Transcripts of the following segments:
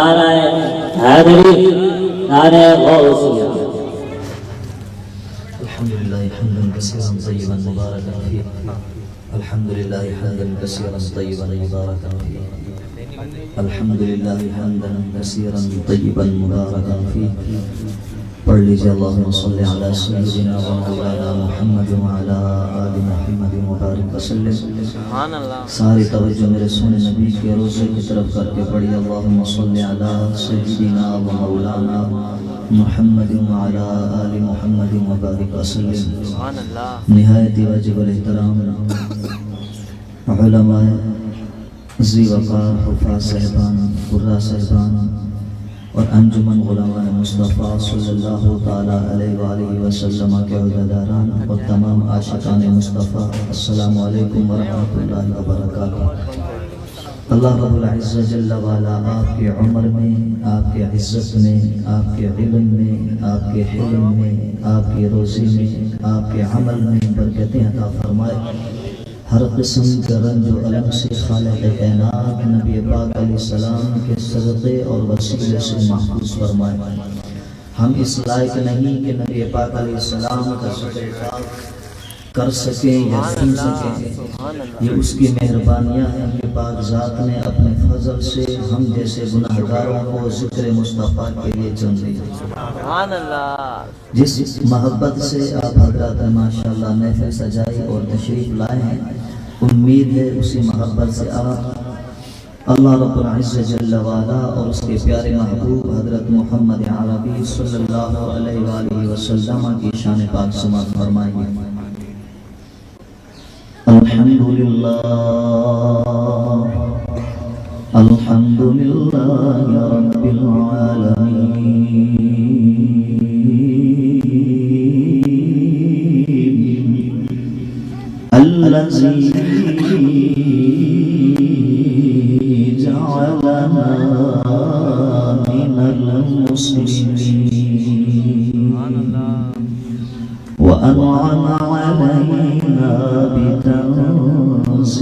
نعرہ حیدری، نعرہ غوثیہ۔ الحمدللہ حمدا کثیرا طیبا مبارکا فیہ، الحمدللہ حمدا کثیرا طیبا مبارکا فیہ، الحمدللہ حمدا کثیرا طیبا مبارکا فیہ۔ پڑھ لیجئے اللہم صلی علی سیدنا و مولانا محمد وعلی آل محمد مبارک وسلم۔ ساری توجہ میرے سونے نبی کے روزے کی طرف کر کے پڑھی اللہم صلی علی سیدنا و مولانا محمد وعلی آل محمد مبارک وسلم۔ نہایت واجب الاحترام علماء ذی وقار، حفاظ صاحبان، قراء صاحبان اور انجمن غلامان مصطفیٰ صلی اللہ تعالیٰ علیہ وآلہ وسلم کے عہدیداران اور تمام عاشقان مصطفیٰ، السلام علیکم ورحمۃ اللہ وبرکاتہ۔ اللہ رب العزت جل وعلا آپ کے عمر میں، آپ کے عزت میں، آپ کے علم میں، آپ کے حلم میں، آپ کی روزی میں، آپ کے عمل میں برکتیں عطا فرمائے۔ ہر قسم کے رنج و علم سے خالق کائنات نبی پاک علیہ السلام کے صدقے اور وسیلے سے محفوظ فرمائے۔ ہم اس لائق نہیں کہ نبی پاک علیہ السلام کا ذکر کر سکیں یا سن سکیں، یہ اس کی مہربانیاں ہیں کہ پاک ذات نے اپنے فضل سے ہم جیسے گناہگاروں کو ذکر مصطفیٰ کے لیے چن لیا۔ جس محبت سے آپ حضرات ماشاءاللہ محفل سجائی اور تشریف لائے ہیں، امید ہے اسی محبت سے آپ اللہ رب العزت جل وعلا اور اس کے پیارے محبوب حضرت محمد عربی صلی اللہ علیہ وآلہ وسلم کی شان پاک سماعت فرمائیں گے۔ الحمدللہ الحمدللہ رب العالمین الذی جعلنا من المسلمین وأنعم علينا بتنزيل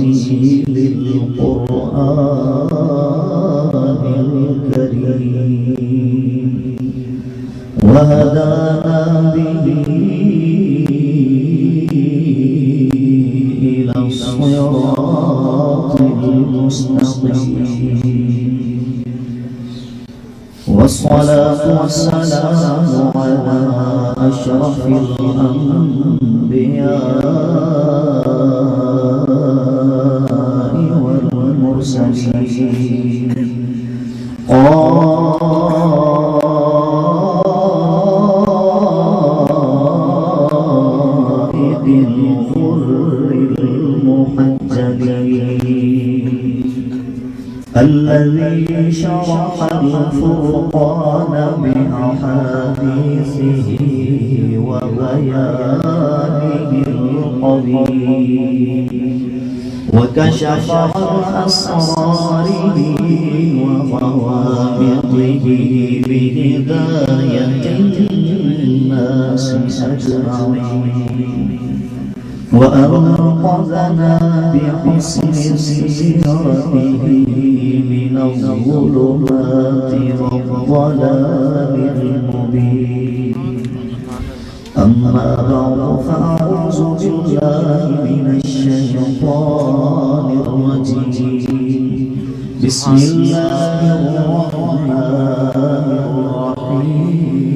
القرآن الكريم وهدانا به إلى الصراط المستقيم والصلاة والسلام على أشرف الأنبياء والمرسلين قائد الغر المحجلين الذي شرح الفرقان بأحاديثه وبيانه القويم وكشف عن أسراره وغوامضه بهداية الناس أجمعين وأنقذنا بحسن سيرته من الظلمات والضلال المبين أما بعد فأعوذ بالله من الشيطان الرجيم بسم الله الرحمن الرحيم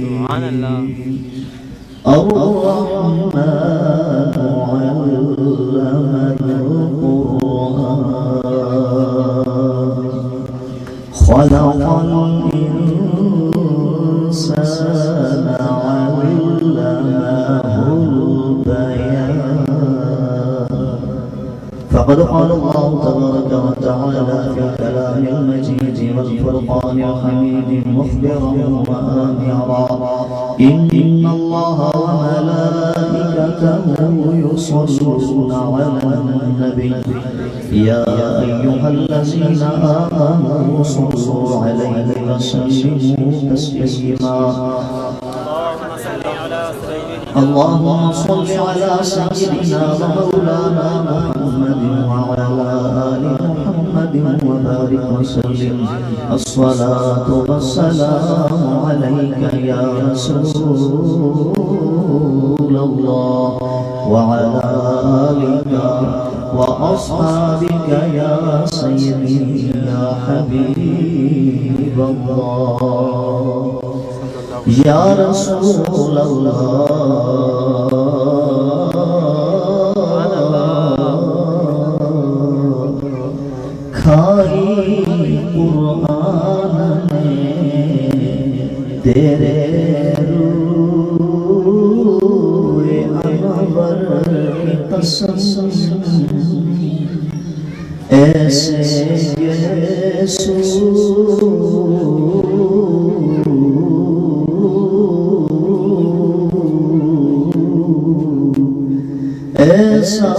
سبحان الله الرحمن علم القرآن خلق الإنسان علمه البيان فقد قال الله تبارك وتعالى في الكلام المجيد والفرقان الحميد مخبرا وآمرا إن الله وملائكته يصلون على النبي يا أيها الذين آمنوا صلوا عليه وسلموا تسليما اللهم صل على سيدنا ومولانا محمد وعلى آل محمد وبارك وسلم الصلاة والسلام عليك يا رسول الله وعلى آلك وأصحابك يا سيدي يا حبيب الله يا رسول الله کھائی قرآن نے تیرے روح انور کی قسم ایسے یسوع ایسا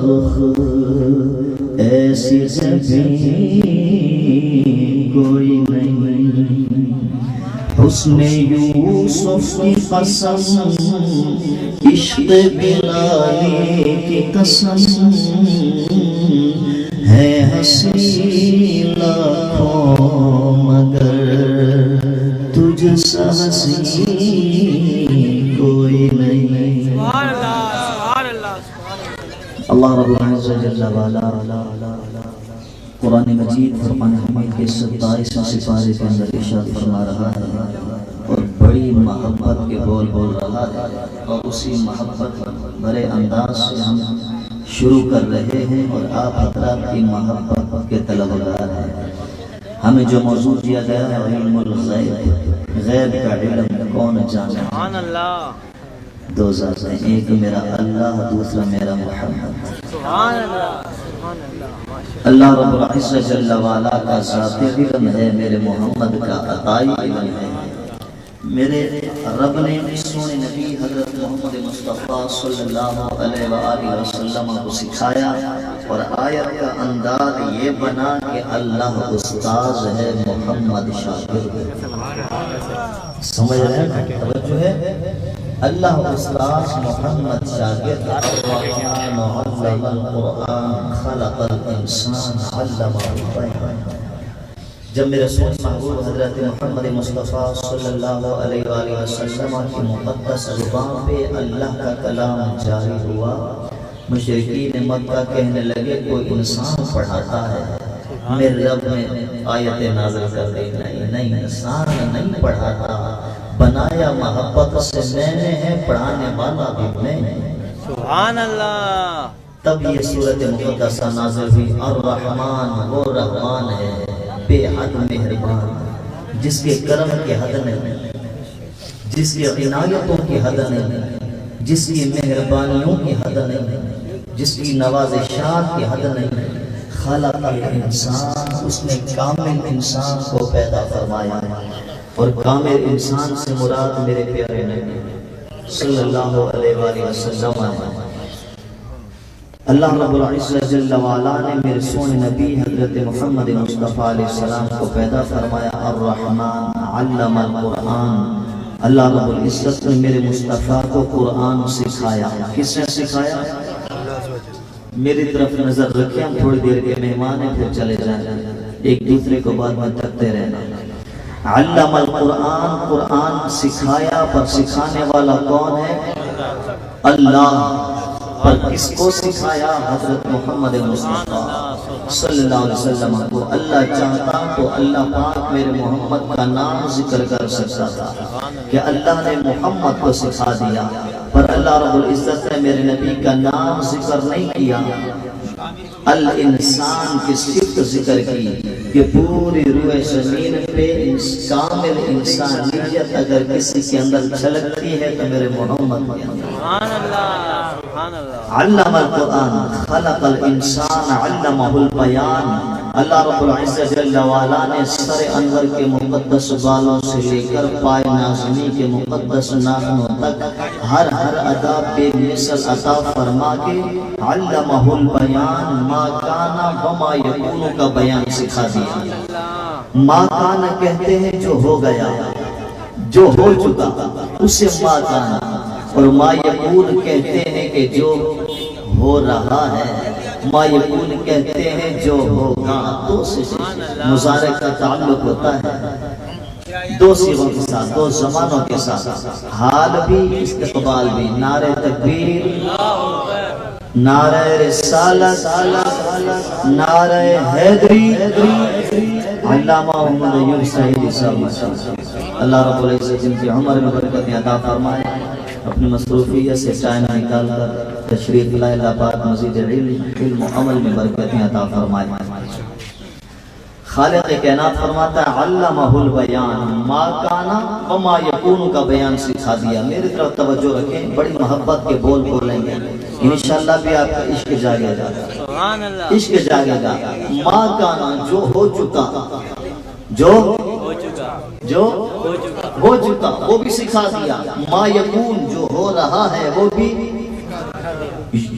رخ ایسی زمین کوئی نہیں حسن یوسف کی قسم عشق بلالی کی قسم ہے حسین لاکھوں مگر تجھ سا حسین کوئی نہیں اللہ رب العزت جل وعلا قرآن مجید فرقان حمید کے 27 سپارے کے اندر ارشاد فرما رہا ہے اور بڑی محبت کے بول بول رہا ہے اور اسی محبت بڑے انداز سے ہم شروع کر رہے ہیں اور آپ حضرات کی محبت کے طلبگار ہیں ہمیں جو موضوع دیا گیا ہے علم الغیب غیب کا علم کون جانے دو ذات ہیں ایک میرا اللہ دوسرا میرا محمد اللہ رب العزت جل وعلا کا ذاتی علم ہے میرے محمد کا عطائی علم ہے میرے رب نے سونے نبی حضرت محمد مصطفیٰ صلی اللہ علیہ وآلہ وسلم کو سکھایا اور آیت کا انداز یہ بنا کہ اللہ استاذ ہے محمد شاگرد سمجھ رہے ہیں توجہ ہے اللہ استاذ محمد شاگرد الرحمن علم القرآن خلق الانسان علمہ البیان جب میرے رسول محبوب حضرت محمد مصطفیٰ صلی اللہ علیہ وآلہ وسلم کی مقدس زبان پہ اللہ کا کلام جاری ہوا مشرکین مکہ کہنے لگے کوئی انسان پڑھاتا ہے میرے رب نے آیت نازل کر دی نہیں انسان نہیں پڑھاتا بنایا محبت سے میں نے ہے پڑھانے والا بھی میں سبحان اللہ تب یہ سورت مقدسہ نازل ہوئی الرحمن وہ رحمان ہے بے حد مہربان جس کے کرم کی حد نہیں جس کی عنایتوں کی حد نہیں جس کی مہربانیوں کی حد نہیں جس کی نوازشات کی حد نہیں خلق الانسان اس نے کامل انسان کو پیدا فرمایا اور کامل انسان سے مراد میرے پیارے نبی صلی اللہ علیہ وآلہ وسلم اللہ رب العزت جل وعلا نے میرے سونے نبی حضرت محمد مصطفیٰ علیہ السلام کو پیدا فرمایا الرحمن علم القرآن اللہ رب العزت نے میرے مصطفیٰ کو قرآن سکھایا کس نے سکھایا میری طرف نظر رکھیں ہم تھوڑی دیر کے مہمان ہیں پھر چلے جائیں ایک دوسرے کو بعد میں تکتے رہنا علم القرآن قرآن سکھایا پر سکھانے والا کون ہے اللہ پر کس کو سکھایا حضرت محمد مصطفیٰ صلی اللہ علیہ وسلم کو اللہ چاہتا تو اللہ پاک میرے محمد کا نام ذکر کر سکتا تھا کہ اللہ نے محمد کو سکھا دیا پر اللہ رب العزت نے میرے نبی کا نام ذکر نہیں کیا الانسان کی صفت ذکر کی کہ پوری روح زمین پہ کامل انسانیت اگر کسی کے اندر چھلکتی ہے تو میرے محمد کے اندر علم القرآن خلق الانسان علمہ البیان اللہ رب العزت جل وعلا نے سر انور کے مقدس بالوں سے لے کر پائے نازمی کے مقدس ناخنوں تک ہر ادا بے مثل عطا فرما کے علمہ البیان ما کانا وما یکون کا بیان سکھا دیا ما کانا کہتے ہیں جو ہو گیا جو ہو چکا اسے ما کانا اور ما یکون کہتے ہیں کہ جو ہو رہا ہے ما یکون کہتے ہیں جو ہوگا، دو سے مضارع کا تعلق ہوتا ہے دو صیغوں کے ساتھ، دو زمانوں کے ساتھ، حال بھی استقبال بھی۔ نعرہ تکبیر، نعرہ رسالت، نعرہ حیدری، علامہ محمد ایوب صاحب صاحب، اللہ رب العزت جن کی عمر میں برکت عطا فرمائے، اپنی مصروفیت سے ٹائم نکال کر تشریف لائے، اللہ پاک مزید علم و عمل میں برکت عطا فرمائے۔ خالق کائنات فرماتا ہے علمہ البیان ما کانا وما یکون کا بیان سکھا دیا۔ میری طرف توجہ رکھیں، بڑی محبت کے بول بولیں گے، انشاءاللہ بھی آپ کا عشق جاگے گا، عشق جاگے گا۔ ما کانا جو ہو چکا، جو ہو چکا وہ بھی سکھا دیا۔ ما یکون جو ہو رہا ہے وہ بھی،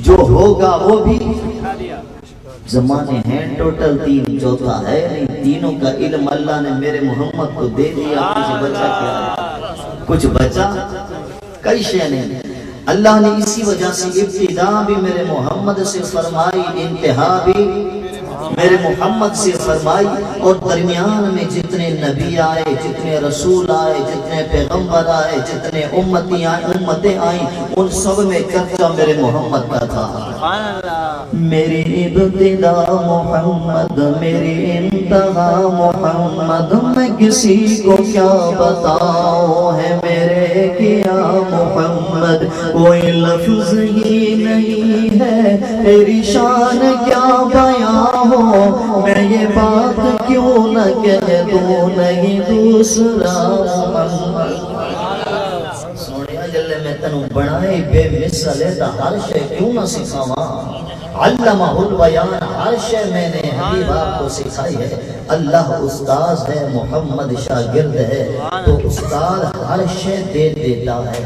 جو ہوگا وہ بھی۔ زمانے ہیں ٹوٹل تین، چوتھا ہے نہیں، تینوں کا علم اللہ نے میرے محمد کو دے دیا۔ کچھ بچا کیا؟ کچھ بچا کئی شے نہیں۔ اللہ نے اسی وجہ سے ابتدا بھی میرے محمد سے فرمائی، انتہا بھی میرے محمد سے فرمائی، اور درمیان میں جتنے نبی آئے، جتنے رسول آئے، جتنے پیغمبر آئے، جتنے امتیں آئیں، ان سب میں چرچا میرے محمد کا تھا۔ میری ابتدا محمد، میری انتہا محمد، میں کسی کو کیا بتاؤں ہے میرے کیا محمد، کوئی لفظ ہی نہیں ہے تیری شان کیا بیان ہو، میں یہ بات کیوں نہ کہہ دوں نہیں دوسرا محمد۔ سوڑیا جلے میں تنوں بڑھائی بے مثل ہے، ہر شے کیوں نہ سکھاواں۔ علمہ البیان، ہر شے میں نے حبیب آپ کو سکھائی ہے۔ اللہ استاذ ہے، محمد شاگرد ہے، تو استاد ہر شے دے دیتا ہے،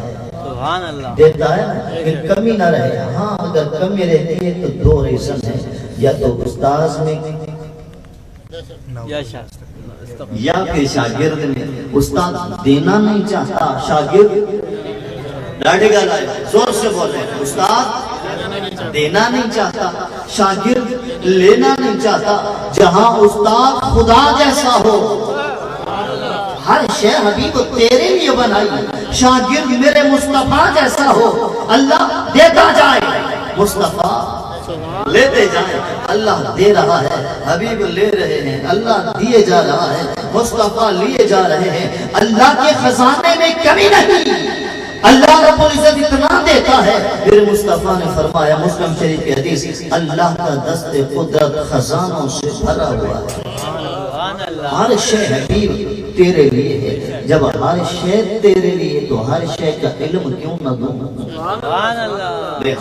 دیتا ہے کہ کمی نہ رہے۔ ہاں اگر کمی رہتی ہے تو دو ریزن ہے، یا تو استاذ میں یا پھر شاگرد میں۔ استاد دینا نہیں چاہتا، شاگرد ڈاڑے گا لائے زور سے بولے، استاد دینا نہیں چاہتا، شاگرد لینا نہیں چاہتا۔ جہاں استاد خدا جیسا ہو، ہر شے حبیب تیرے لیے بنائی، شاگرد میرے مصطفیٰ جیسا ہو، اللہ دیتا جائے، مصطفیٰ لیتے جائیں۔ اللہ دے رہا ہے، حبیب لے رہے ہیں، اللہ دیے جا رہا ہے، مصطفیٰ لیے جا رہے ہیں۔ اللہ کے خزانے میں کمی نہیں، اللہ رب العزت اتنا دیتا ہے۔ پھر مصطفیٰ نے فرمایا، مسلم شریف کی حدیث، اللہ کا دست قدرت خزانوں سے بھرا ہوا ہے۔ ہر شے حبیب تیرے لیے ہے، جب ہر شے تیرے لیے تو ہر شے کا علم کیوں نہ دوں؟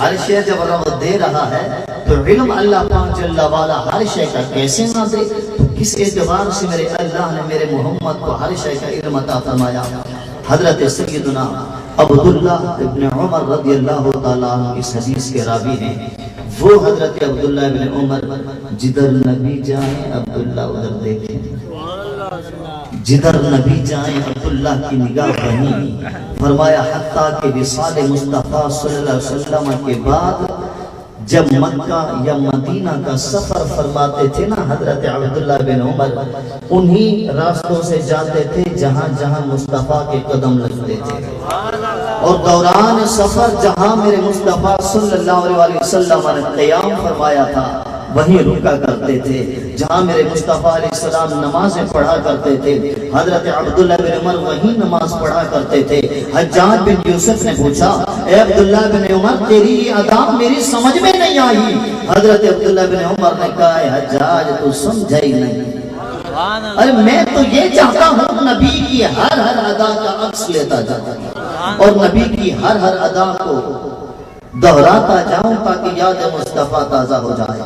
ہر شے جب رب دے رہا ہے تو علم اللہ پاک جل والا ہر شے کا کیسے نہ دے؟ کس اعتبار سے میرے اللہ نے میرے محمد کو ہر شے کا علم عطا فرمایا؟ حضرت سیدنا عبداللہ ابن عمر رضی اللہ تعالیٰ عنہ اس حدیث کے راوی ہیں۔ وہ حضرت عبداللہ ابن عمر جدھر نبی جائیں عبداللہ ادھر دیکھیں، جدھر نبی جائیں عبداللہ کی نگاہ بنی۔ فرمایا حتیٰ کہ وصال مصطفیٰ صلی اللہ علیہ وسلم کے بعد جب مکہ یا مدینہ کا سفر فرماتے تھے نا حضرت عبداللہ بن عمر، انہی راستوں سے جاتے تھے جہاں جہاں مصطفیٰ کے قدم لگتے تھے، اور دوران سفر جہاں میرے مصطفیٰ صلی اللہ علیہ وسلم نے قیام فرمایا تھا وہیں رکا کرتے تھے، جہاں میرے مصطفیٰ علیہ السلام نمازیں پڑھا کرتے تھے حضرت عبداللہ بن عمر وہیں نماز پڑھا کرتے تھے۔ حجاج بن یوسف نے پوچھا، اے عبداللہ بن عمر تیری یہ ادا میری سمجھ میں نہیں آئی۔ حضرت عبداللہ بن عمر نے کہا، اے حجاج تو سمجھا ہی نہیں، ارے میں تو یہ چاہتا ہوں نبی کی ہر ادا کا عکس لیتا جاتا اور نبی کی ہر ادا کو دہراتا جاؤں تاکہ یاد مصطفیٰ تازہ ہو جائے۔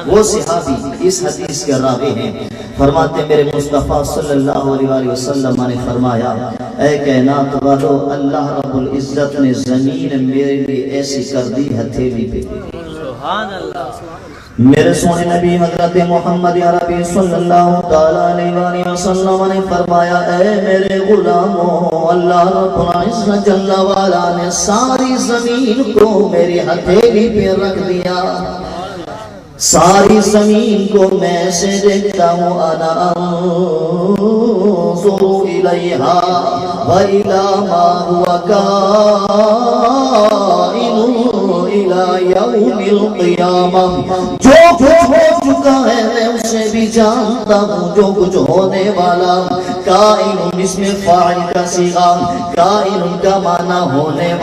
وہ صحابی اس حدیث کے راوی ہیں، فرماتے میرے مصطفیٰ صلی اللہ علیہ وسلم نے فرمایا، اے کائنات والو، اللہ رب العزت نے زمین میرے لیے ایسی کر دی ہتھیلی پہ۔ میرے سونے نبی حضرت محمد عربی صلی اللہ علیہ وسلم نے فرمایا، اے میرے غلاموں، اللہ رب العزت جل وعلا نے ساری زمین کو میری ہتھیلی پہ رکھ دیا۔ ساری زمین کو میں سے دیکھتا ہوں انا انظر الیہا وَإِلَى مَا هُوَ كَائِنٌ إِلَى يَوْمِ الْقِيَامَةِ جو کچھ ہو چکا ہے میں اسے بھی جانتا ہوں جو کچھ ہونے والا کائن اس میں فاعل کا صیغہ کائن کا معنی ہونے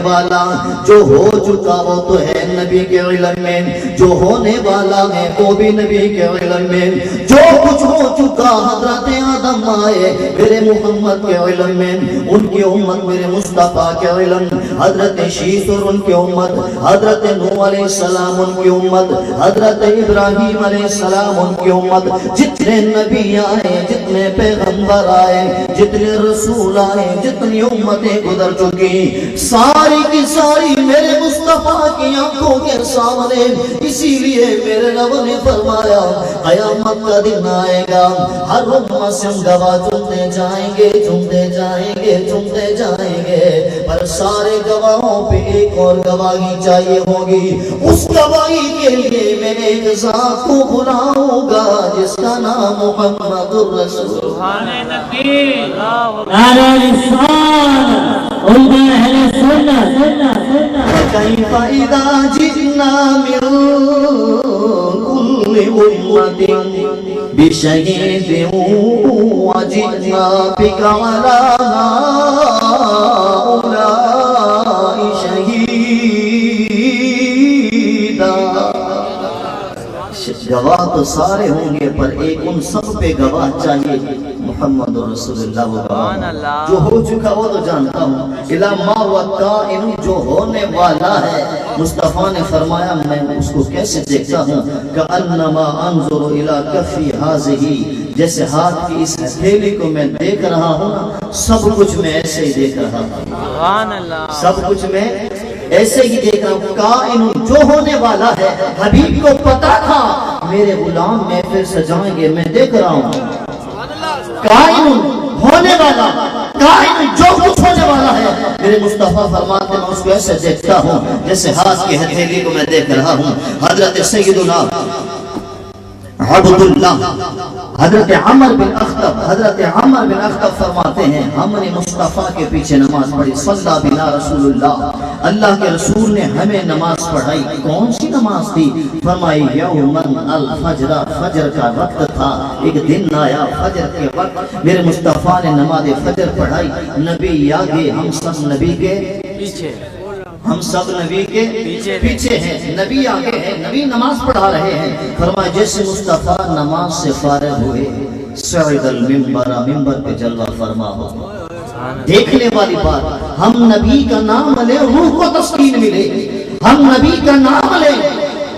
والا جو ہو چکا وہ تو ہے نبی کے علم میں جو ہونے والا ہے وہ بھی نبی کے علم میں جو کچھ ہو چکا حضرت آدم آئے میرے محمد کے علم میں ان کی امت میرے مصطفیٰ کے علم حضرت شیس اور ان کی امت حضرت نوح علیہ السلام ان کی امت حضرت ابراہیم علیہ السلام ان کی امت جتنے نبی آئے جتنے پیغمبر آئے جتنے رسول آئے جتنی امتیں گزر چکی ساری کی ساری میرے مصطفیٰ کی آنکھوں کے سامنے اسی لیے میرے رب نے فرمایا قیامت کا دن آئے گا ہر امت سے ہم گواہ چنتے جائیں گے پر سارے گواہوں پہ ایک اور گواہی چاہیے ہوگی اس گواہی کے لیے میں ایک ذات کو بلاؤں گا جس کا نام محمد الرسول سبحان نبی نعرہ رسالت علماء اہل سنت وَكَيْفَ إِذَا جِئْنَا مِن كُلِّ أُمَّةٍ بِشَهِيدٍ وَجِئْنَا بِكَ عَلَى هَؤُلَاءِ شَهِيدًا گواہ تو سارے ہوں گے پر ایک ان سب پہ گواہ چاہیے محمد رسول اللہ وہ گواہ جو ہو چکا وہ تو جانتا ہوں الا ما وکائن جو ہونے والا ہے مصطفیٰ نے فرمایا میں اس کو کیسے دیکھتا ہوں کأنما انظر الى کفی هذه جیسے ہاتھ کی اس ہتھیلی کو میں دیکھ رہا ہوں سب کچھ میں ایسے ہی دیکھ رہا ہوں سبحان اللہ سب کچھ میں ایسے ہی دیکھ رہا ہوں کائن جو ہونے والا ہے حبیب کو پتا تھا میرے غلام محفل سجائیں گے میں دیکھ رہا ہوں کائن ہونے والا کائن جو کچھ ہونے والا ہے میرے مصطفیٰ فرماتے ہیں میں اس کو ایسے دیکھتا ہوں جیسے ہاتھ کی ہتھیلی کو میں دیکھ رہا ہوں حضرت سیدنا عبداللہ حضرت عمر بن اخطب فرماتے ہیں ہم نے مصطفیٰ کے پیچھے نماز پڑھی صلی بنا رسول اللہ اللہ کے رسول نے ہمیں نماز پڑھائی کون سی نماز تھی فرمائی یومن الفجر فجر کا وقت تھا ایک دن آیا فجر کے وقت میرے مصطفیٰ نے نماز فجر پڑھائی نبی آگے ہم سب نبی کے پیچھے ہم سب نبی کے پیچھے ہیں نبی آگے ہیں نبی نماز پڑھا رہے ہیں فرمایا جیسے مصطفیٰ نماز سے فارغ ہوئے سعید المنبر منبر پہ جلوہ فرما ہو دیکھنے والی بات ہم نبی کا نام لے روح کو تسکین ملے ہم نبی کا نام لے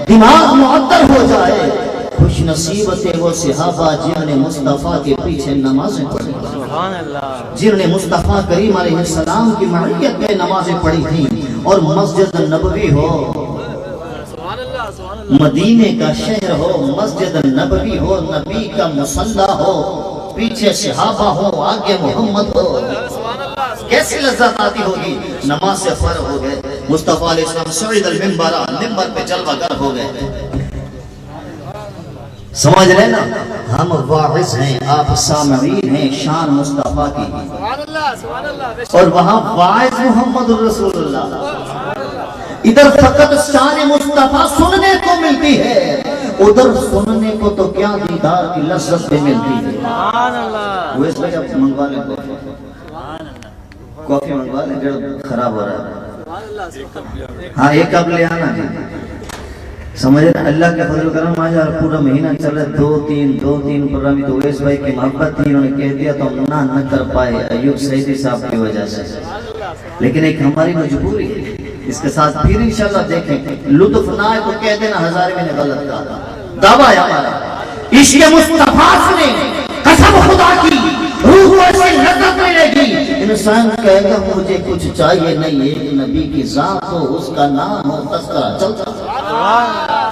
دماغ معطر ہو جائے خوش نصیب تھے وہ صحابہ جنہوں نے مصطفیٰ کے پیچھے نمازیں پڑھی سبحان اللہ جنہوں نے مصطفیٰ کریم علیہ السلام کی معیت میں نمازیں پڑھی تھیں اور مسجد نبوی ہو مدینے کا شہر ہو مسجد نبوی ہو نبی کا مصلی ہو پیچھے صحابہ ہو آگے محمد ہو کیسی لذت آتی ہوگی نماز سے فرغ ہو گئے مصطفیٰ علیہ السلام سعید المنبر منبر پہ جلوہ گر ہو گئے سمجھ رہے نا ہم واعظ ہیں آپ سامعین ہیں شان مصطفیٰ کی اور وہاں واعظ محمد رسول اللہ ادھر فقط شان مصطفیٰ سننے کو ملتی ہے ادھر سننے کو تو کیا دیدار کی لذت بھی ملتی ہے سبحان اللہ وہ اس وجہ منگوا لیں کافی منگوا لیں جو خراب ہو رہا ہے ہاں ایک کپ لے آنا جی سمجھے اللہ کے فضل کرم آج پورا مہینہ چل رہا دو تین پروگرامی تو ویس بھائی کی محبت تھی انہوں نے کہہ دیا تو ہم نہ کر پائے ایوب سعیدی صاحب کی وجہ سے لیکن ایک ہماری مجبوری ہے اس کے ساتھ پھر انشاءاللہ دیکھیں لطف نہ آئے تو کہہ دینا ہزار میں نے غلط کہا دعویٰ ہے ہمارا عشق مصطفیٰ سنے قسم خدا کی روح کو ایسی لذت ملے گی انسان کہے گا مجھے کچھ چاہیے نہیں ایک نبی کی ذات ہو اس کا نام ہو تذکرہ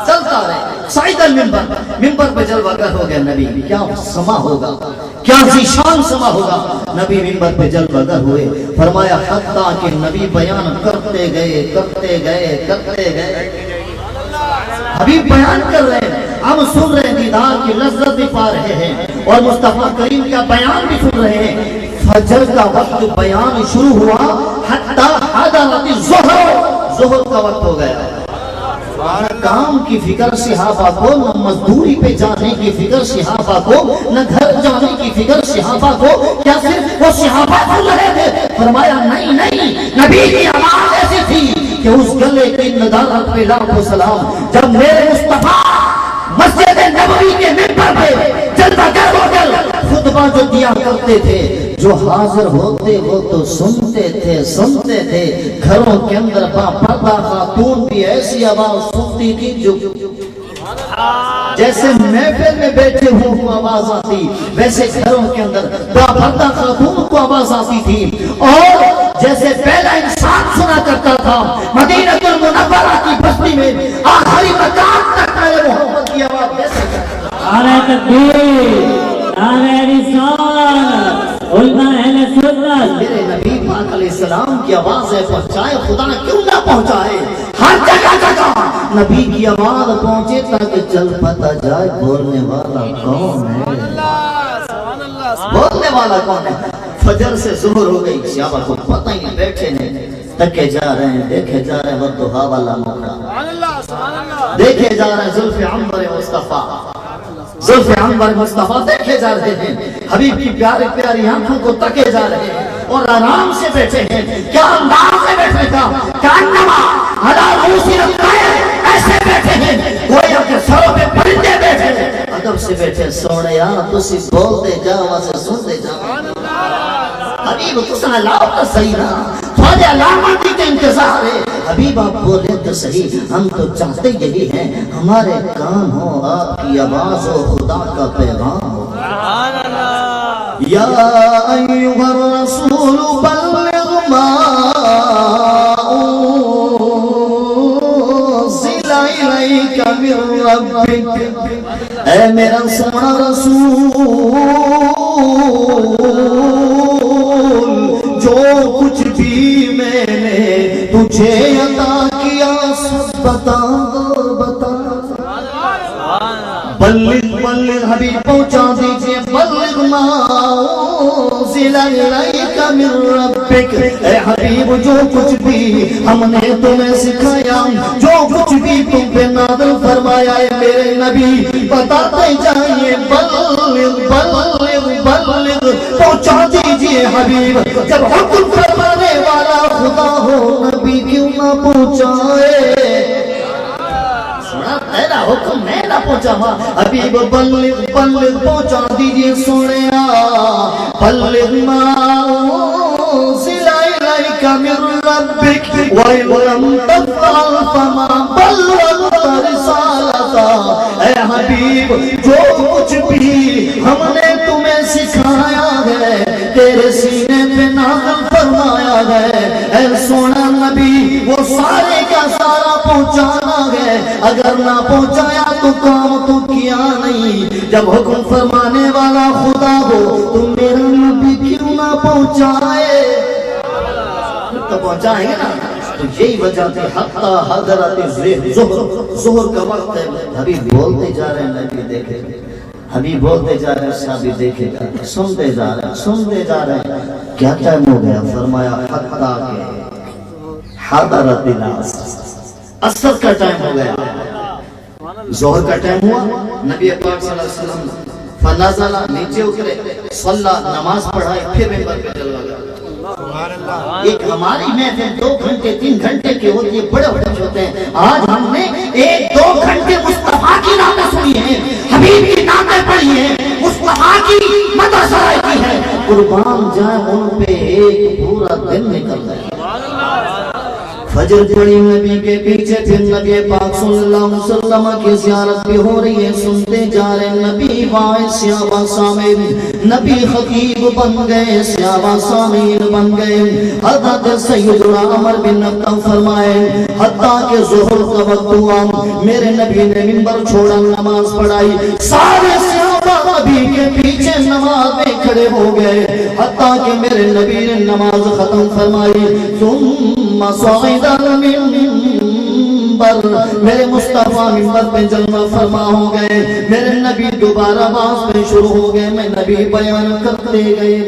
چلتا رہے سعید المنبر منبر پہ جلوہ گر ہو گیا نبی کیا سما ہوگا کیا ذیشان سما ہوگا نبی منبر پہ جلوہ گر ہوئے فرمایا حتیٰ کہ نبی بیان کرتے گئے حبیب بیان کر رہے ہیں، ہم سن رہے ہیں، دیدار کی لذت بھی پا رہے ہیں اور مصطفیٰ کریم کا بیان بھی سن رہے ہیں۔ فجر کا وقت بیان شروع ہوا حتی حضرت ظہر کا وقت ہو گیا۔ نہ کام کی فکر صحابہ کو، نہ مزدوری پہ جانے کی فکر صحابہ کو، نہ گھر جانے کی فکر صحابہ کو، کیا صرف وہ صحابہ سن رہے تھے؟ فرمایا نہیں، نبی کی آواز ایسی تھی کہ اس گلے کی ندارت پہ لاکھوں سلام۔ جب میرے مصطفیٰ مسجد نبوی کے ممبر پہ جلوہ گر ہو کر خطبہ جو دیا کرتے تھے، جو حاضر ہوتے وہ تو سنتے تھے، گھروں کے اندر پردہ خاتون بھی ایسی آواز سنتی تھی جو جیسے محفل میں بیٹھے ہوں آواز آتی، ویسے گھروں کے اندر پردہ خاتون کو آواز آتی تھی۔ اور جیسے پہلا انسان سنا کرتا تھا مدینہ المنورہ کی بستی میں، آخری مقام تک میرے محمد کی آواز ویسے نعرہ تکبیر، نعرہ رسالت، علماء اہل سنت۔ میرے نبی پاک علیہ السلام کی آوازیں پہنچائے، خدا کیوں نہ پہنچائے؟ ہر جگہ نبی کی آواز پہنچے تاکہ چل پتا جائے بولنے والا کون ہے، بولنے والا کون ہے۔ فجر سے ظہر ہو گئی، صحابہ کو پتہ ہی نہیں، بیٹھے ہیں، تکے جا رہے ہیں، دیکھے جا رہے ہیں، والضحیٰ والا موقع دیکھے جا رہے ہیں، زلف عنبر مصطفیٰ، زلف عنبر مصطفیٰ دیکھے جا رہے ہیں، حبیب کی پیاری پیاری آنکھوں کو تکے جا رہے ہیں اور آرام سے بیٹھے ہیں۔ کیا انداز سے بیٹھے تھا، کانما علی رؤوس الطیر، ایسے بیٹھے ہیں گویا کہ سروں پہ پرندے بیٹھے ہیں، ادب سے بیٹھے۔ سوڑیا تسی بولتے جاؤ واسے سنتے جاؤ، حبیب تسا لاؤ تو صحیح نا، تھوڑے علاماتی کے انتظار ہے۔ حبیب آپ بولے تو صحیح، ہم تو چاہتے یہی ہیں ہمارے کان ہو، آپ کی آواز ہو، خدا کا پیغام ہو۔ یا ایھا الرسول بلغ ما انزل الیک من ربک، اے میرا سونا رسول، جو کچھ بھی میں نے تجھے عطا کیا سب بتا بتا۔ بلغ حبیب پہنچا دیجئے، بلغ ما انزل الیک من ربک، اے حبیب جو کچھ بھی ہم نے تمہیں سکھایا، جو کچھ بھی تم پہ نازل فرمایا ہے میرے نبی بتاتے جائیے۔ بلغ پہنچا دیجئے حبیب، جب حکم فرمانے والا خدا ہو نبی کیوں نہ پہنچائے؟ تیرا حکم میں نہ پہنچا ہوا، حبیب بلغ پہنچا دیجئے سنیا۔ بلغ ما انزل الیک من ربک وَإِن لَّمْ تَفْعَلْ فَمَا بَلَّغْتَ رِسَالَتَهُ، اے حبیب جو کچھ بھی ہم نے تمہیں سکھایا ہے تیرے سینے پہ نازل فرمایا ہے، اے سونا نبی وہ سارے کا سارا پہنچانا ہے، اگر نہ پہنچایا تو کام تو کیا نہیں۔ جب حکم فرمانے والا خدا ہو تو میرا نبی کیوں نہ پہنچائے؟ تو پہنچائیں گے نا۔ تو یہی وجہ تھی حتی حضرت ظہر کا وقت ہے، حبیب بولتے جا رہے ہیں، نبی دیکھے، حبیب بولتے جا رہے ہیں، صحابی دیکھے گا، سنتے جا رہے ہیں، سنتے جا رہے ہیں۔ کیا ٹائم ہو گیا؟ فرمایا حتی کہ حضرت عصر کا ٹائم ہو گیا، ظہر کا ٹائم ہوا، نبی پاک صلی اللہ علیہ وسلم فنزل، نیچے اترے، صلی، نماز پڑھائی، پھر ممبر پہ چلا گیا۔ ایک ہماری محفل 2 گھنٹے 3 گھنٹے کی ہوتی ہے، بڑے خوش ہوتے ہیں۔ آج ہم نے 1-2 گھنٹے مصطفیٰ کی نامیں سنی ہیں، حبیب کی نامیں پڑھی ہیں، مصطفیٰ کی مدح سرائی کی ہے۔ قربان جائے ان پہ ایک پورا دن نکل گیا۔ فجر پڑی نبی کے پیچھے، پھر نبی پاک صلی اللہ علیہ وسلم کی زیارت بھی ہو رہی ہے، سنتے جا رہے ہیں۔ نبی وائے صحابہ سامعین، نبی خطیب بن گئے، صحابہ سامعین بن گئے۔ حضرت سیدنا عمر بن خطاب فرمائے حتیٰ کہ ظہر کا وقت ہوا، میرے نبی نے منبر چھوڑا، نماز پڑھائی، سارے صحابہ نبی کے پیچھے نماز میں کھڑے ہو گئے، حتیٰ کہ میرے نبی نے نماز ختم فرمائی۔ ثم صعد المنبر المنبر میرے مصطفیٰ منبر پہ جلوہ فرما ہو گئے میرے نبی دوبارہ باز پہ شروع ہو گئے میں نبی بیان کرتے گئے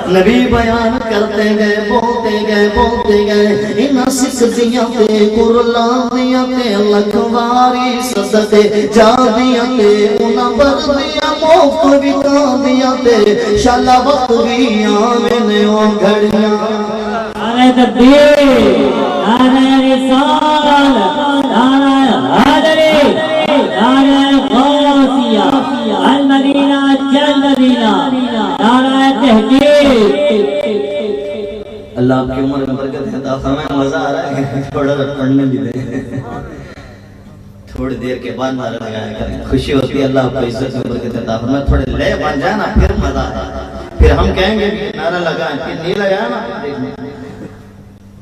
نبی بیان کرتے گئے بولتے گئے انہاں سکھ دیاں تے قرلان دیاں تے لکھواری صدقے جا دیاں تے انہاں بردیاں موفت وکان دیاں تے شالا وقت بھی آمین او گھڑیاں نعرہ تکبیر نعرہ رسالت نعرہ حیدری نعرہ غوثیہ المدینہ جلدینہ نعرہ تحقیق اللہ آپ کی عمر میں برکت عطا فرمائے مزہ آ رہا ہے تھوڑا سا پڑھنے بھی دے تھوڑی دیر کے بعد نعرہ لگایا کریں خوشی ہوتی ہے اللہ آپ کو عزت میں برکت عطا فرمائے تھوڑے لے بن جائے نا پھر مزہ آتا پھر ہم کہیں گے نعرہ لگائیں پھر نہیں لگایا نا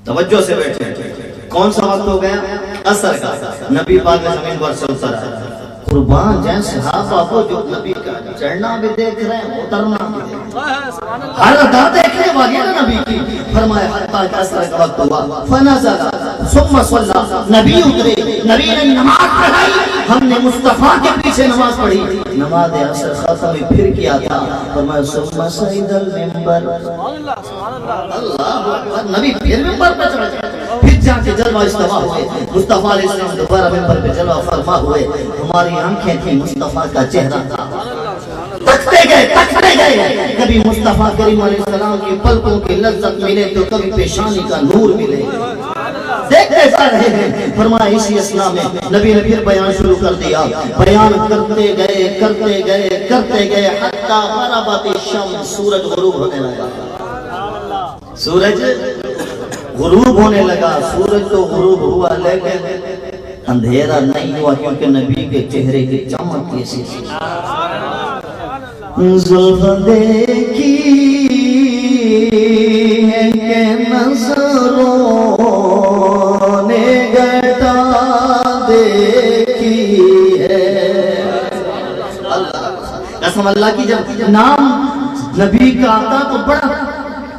توجہ سے بیٹھے کون سا وقت ہو گیا عصر کا نبی پاک زمین پر سے اتر آیا قربان جائیں صحابہ کو جو نبی کا چڑھنا بھی دیکھ رہے ہیں اترنا بھی دیکھ رہے ہیں ہر ادا دیکھنے والی ہے نا نبی کی فرمایا حتیٰ کہ عصر کا وقت ہوا فنزل ثم صلی نبی اترے نبی نے نماز پڑھائی ہم نے مصطفیٰ کے پیچھے نماز پڑھی نماز عصر ختم پھر کیا تھا فرمایا ثم صعد المنبر اللہ نبی پھر منبر پہ چڑھ گئے پھر جا کے جلوہ استوا ہوئے مصطفیٰ علیہ السلام دوبارہ منبر پہ جلوہ فرما ہوئے ہماری آنکھیں تھیں مصطفیٰ کا چہرہ تھا تکتے گئے کبھی مصطفیٰ کریم علیہ السلام کی پلکوں کی لذت ملے تو کبھی پیشانی کا نور ملے دیکھتے جا رہے ہیں فرمایا اسی اسلام میں نبی نے پھر بیان شروع کر دیا بیان کرتے گئے حتی غربت الشمس سورج غروب ہونے لگا سورج غروب ہونے لگا سورج تو غروب ہوا لیکن اندھیرا نہیں ہوا کیونکہ نبی کے چہرے کی چمک کیسی زلف دیکھی ہے کہ نظروں نے گھٹا دیکھی ہے قسم اللہ کی جب نام نبی کا آتا تو بڑا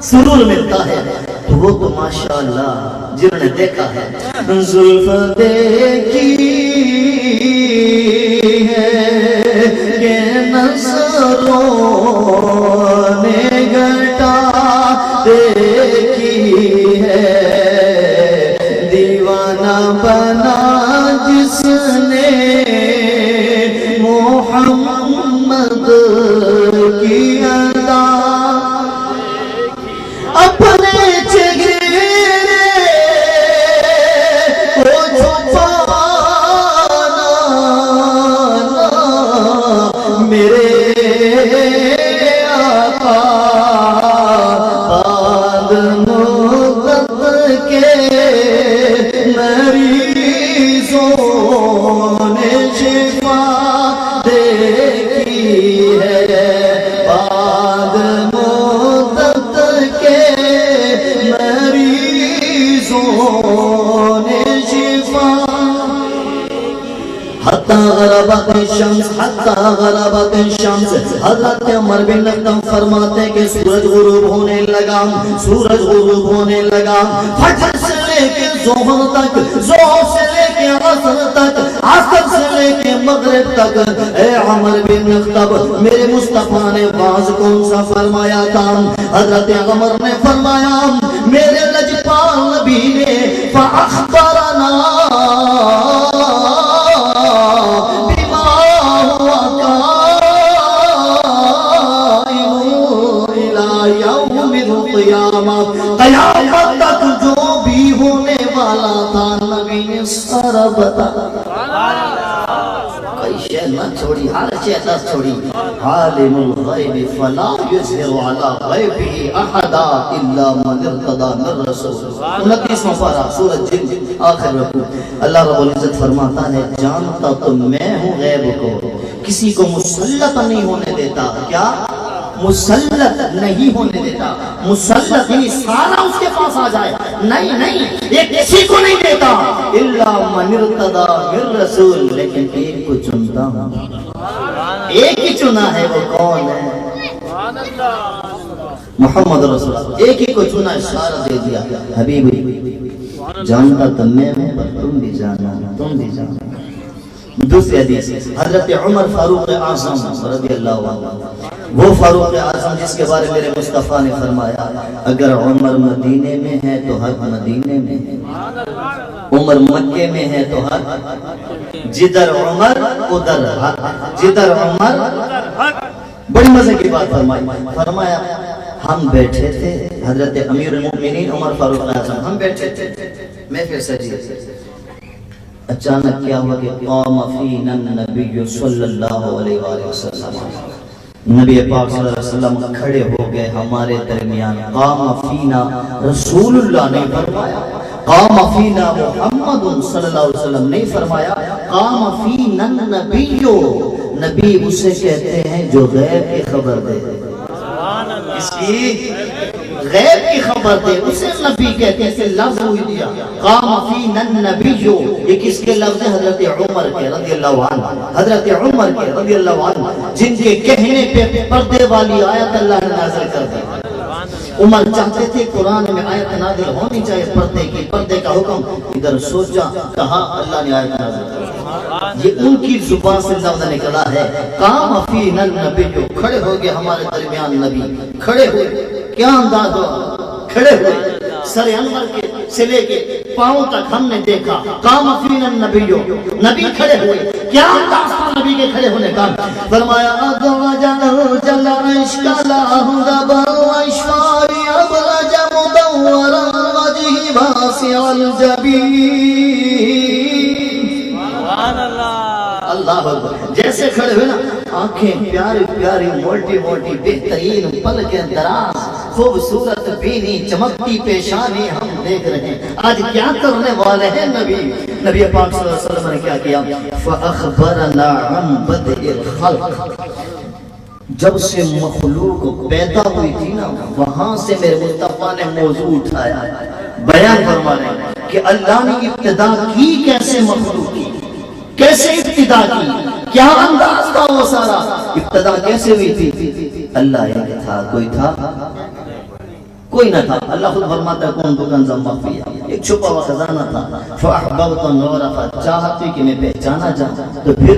سرور ملتا ہے تو وہ تو ماشاءاللہ جنہوں نے دیکھا ہے زلف دیکھی ہے کہ نظروں نے گھٹا دیکھی ہے دیوانہ بنا جس نے محمد کی ادا اپنے چہرے کو چھپانا میرے آقا بعد مدت کے مریضوں نے شفا دیکھی ہے بعد مدت کے مریضوں نے شفا حتی غربت الشمس حضرت عمر بن خطاب فرماتے کہ سورج غروب ہونے لگا فجر سے لے کے ظہر تک ظہر سے لے کے عصر تک عصر سے لے کے مغرب تک اے عمر بن خطاب میرے مصطفیٰ نے باز کون سا فرمایا تھا حضرت عمر نے فرمایا میرے لجپال نبی نے فاخبرنا قیامت تک جو بھی ہونے والا تھا نبی نے سارا بتا کوئی شے نہ چھوڑی ہر شے نہ چھوڑی عالم الغیب فلا یظہر علی غیبہ احدا الا من ارتضی من رسول 29واں پارہ سورۃ جن آخر رکوع اللہ رب العزت فرماتا ہے جانتا تو میں ہوں غیب کو کسی کو مسلط نہیں ہونے دیتا کیا مسلط نہیں ہونے دیتا مسلط یعنی سارا اس کے پاس آ جائے نہیں یہ کسی کو نہیں دیتا الا من ارتضی من رسول لیکن ایک کو چنتا ہوں ایک ہی چنا ہے وہ کون ہے محمد رسول اللہ ایک ہی کو چنا اشارہ دے دیا حبیبی جانتا تو میں ہوں پر تم بھی جانا، تم بھی جانا۔ دوسری حدیث حضرت عمر فاروق اعظم رضی اللہ عنہ، وہ فاروق اعظم جس کے بارے میرے مصطفیٰ نے فرمایا اگر عمر مدینے میں ہے تو حق مدینے میں ہے، عمر مکے میں ہے تو حق، جدھر عمر ادھر حق، جدھر عمر۔ بڑی مزے کی بات فرمایا ہم بیٹھے تھے، حضرت امیر المؤمنین عمر فاروق اعظم، ہم بیٹھے تھے محفل سجی، اچانک کیا ہوا کہ قام فینا النبی صلی اللہ علیہ وآلہ وسلم، نبی پاک صلی اللہ علیہ وسلم کھڑے ہو گئے ہمارے درمیان۔ قام فینا رسول اللہ نے فرمایا، قام فینا محمد صلی اللہ علیہ وسلم نے فرمایا، قام فینا النبی، نبی اسے کہتے ہیں جو غیب کی خبر دے، اس کی غیب کی خبر دے اسے نبی کہتے ہیں، اسے لفظ ہوئی دیا قام فینا النبی، یہ کس کے لفظ ہیں؟ حضرت عمر کے رضی اللہ عنہ، حضرت عمر کے رضی اللہ عنہ، جن کے کہنے پہ پردے والی آیت اللہ نے نازل کر دی۔ عمر چاہتے تھے قرآن میں آیت نازل ہونی چاہیے پردے کی، پردے کا حکم، ادھر سوچا کہا اللہ نے آیت نازل کر دی۔ یہ ان کی زبان سے لفظ نکلا ہے قام فینا النبی، کھڑے ہو گئے ہمارے درمیان نبی، کھڑے ہوئے، کیا انداز ہو، کھڑے ہوئے، سر انور کے سے لے کے پاؤں تک ہم نے دیکھا، قام فینا النبی، نبی کھڑے ہوئے، کیا انداز تھا نبی کے کھڑے ہونے کا؟ فرمایا ادوجل جل اشکالہ دبا اشفاری ابرج مدورا وجہ باسع الجبین۔ اللہ اکبر، جیسے کھڑے ہوئے نا، آنکھیں پیاری پیاری موٹی موٹی بہترین، پلکیں دراز، خوبصورت بینی، چمکتی پیشانی ہم دیکھ رہے ہیں۔ آج کیا کرنے والے ہیں نبی؟ نبی پاک صلی اللہ علیہ وسلم نے کیا کیا؟ فَأَخْبَرَنَا عَنْ بَدْءِ الْخَلْقِ، جب سے مخلوق پیدا ہوئی تھی نا، وہاں سے میرے مصطفیٰ نے موضوع اٹھایا، بیان فرمانے کہ اللہ نے ابتدا کی کیسے، مخلوق کی کیسے ابتدا کی، کیا انداز تھا وہ سارا، ابتدا کیسے ہوئی تھی؟ اللہ ایک تھا، کوئی تھا؟ کوئی نہ تھا۔ اللہ خود فرماتا ہے کون کنز مخفی، ایک چھپا ہوا خزانہ تھا، فَأَحْبَبْتُ النُّورَ، چاہتی کہ میں پہچانا جاؤں، تو پھر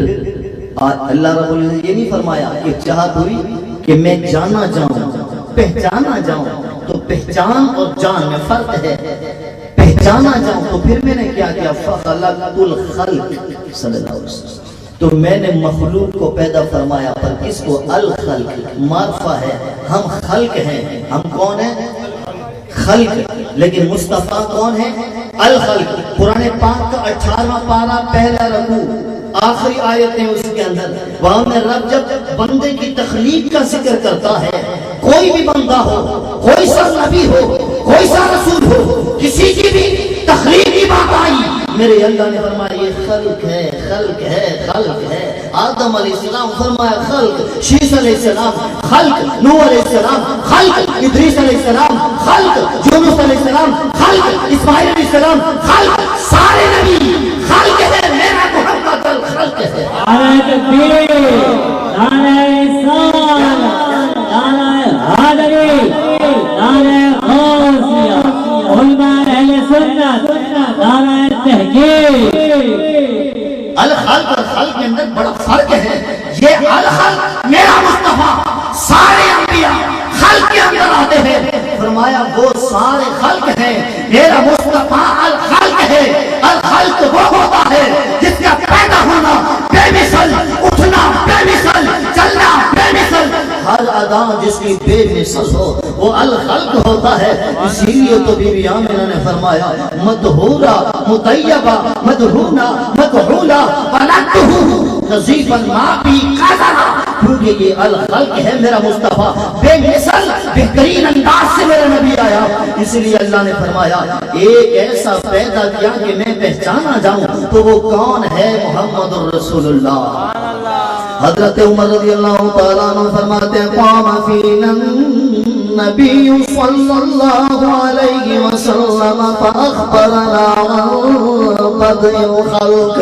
اللہ رب العزت یہ نہیں فرمایا کہ چاہت ہوئی کہ میں جانا جاؤں، پہچانا جاؤں، تو پہچان اور جان میں فرق ہے، پہچانا جاؤں تو پھر میں نے کیا کیا؟ فَخَلَقْتُ الْخَلْقِ صلی اللہ علیہ وسلم، تو میں نے مخلوق کو پیدا فرمایا، پر کس کو؟ الخلق، معرفہ ہے، ہم خلق ہیں، ہم کون ہیں؟ خلق، لیکن مصطفیٰ کون ہے؟ الخلق۔ قرآن پاک کا 18واں پارہ پہلا رکوع، آخری آیتیں اس کے اندر، وہاں میں رب جب بندے کی تخلیق کا ذکر کرتا ہے، کوئی بھی بندہ ہو، کوئی سا نبی ہو، کوئی سا رسول ہو، کسی کی بھی تخلیق کی بات آئی، میرے اللہ نے فرمایا یہ خلق ہے، خلق ہے، خلق ہے۔ آدم علیہ السلام فرمایا خلق، شیس علیہ السلام خلق، نوح علیہ السلام خلق، ادریس علیہ السلام خلق، یونس علیہ السلام خلق، اسماعیل علیہ السلام خلق، سارے نبی خلق ہے، میرا محمد الخلق ہے۔ نعرہ تکبیر، نعرہ رسالت، نعرہ حیدری، نعرہ غوثیہ، علماء اہل سنت، نعرہ تحقیق۔ الخلق اور خلق کے اندر بڑا فرق ہے، یہ الخلق میرا مصطفیٰ سارے انبیاء خلق کے اندر آتے ہیں، فرمایا وہ سارے خلق ہیں، میرا مصطفیٰ الخلق ہے۔ الخلق وہ ہوتا ہے جس کا پیدا ہونا بے مثل، اٹھنا بے مثل، چلنا بے مثل، ہر ادا جس کی بے مثل ہو وہ الخلق ہوتا ہے۔ اسی لیے تو بی بی آمنہ نے فرمایا مدہورا مطیبہ مدہونا مدہولا ولدتہ نظیفا ما بی قدرہ، کیونکہ یہ الخلق ہے میرا مصطفیٰ، بے مثل بہترین انداز سے میرا نبی آیا، اس لیے اللہ نے فرمایا ایک ایسا پیدا کیا کہ میں پہچانا جاؤں، تو وہ کون ہے؟ محمد الرسول اللہ۔ حضرت عمر رضی اللہ تعالیٰ عنہ فرماتے ہیں قام فینا النبی صلی اللہ علیہ وسلم فاخبرنا بدء الخلق،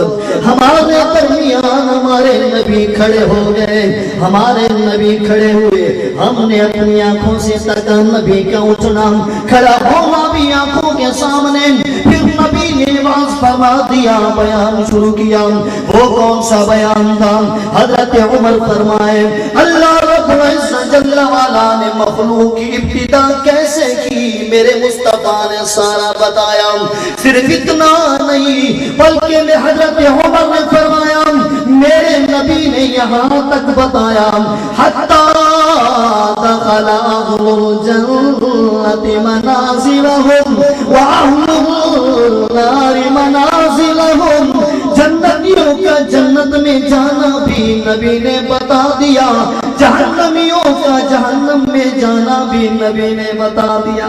ہمارے درمیان ہمارے نبی کھڑے ہو گئے، ہمارے نبی کھڑے ہوئے، ہم نے اپنی آنکھوں سے تک نبی کا اٹھنا، کھڑا ہونا بھی آنکھوں کے سامنے، پھر نبی لیے واز فرما دیا, بیان شروع کیا. وہ کون سا بیان تھا؟ حضرت عمر فرمائے اللہ رب العزت جل وعلا نے مخلوق کی ابتدا کیسے کی میرے مصطفیٰ نے سارا بتایا. صرف اتنا نہیں بلکہ میں حضرت عمر نے فرمایا میرے نبی نے یہاں تک بتایا حتی دخل اہل الجنت منازلہم واہل النار منازلہم. جنتیوں کا جنت میں جانا بھی نبی نے بتا دیا, جہنمیوں کا جہنم میں جانا بھی نبی نے بتا دیا.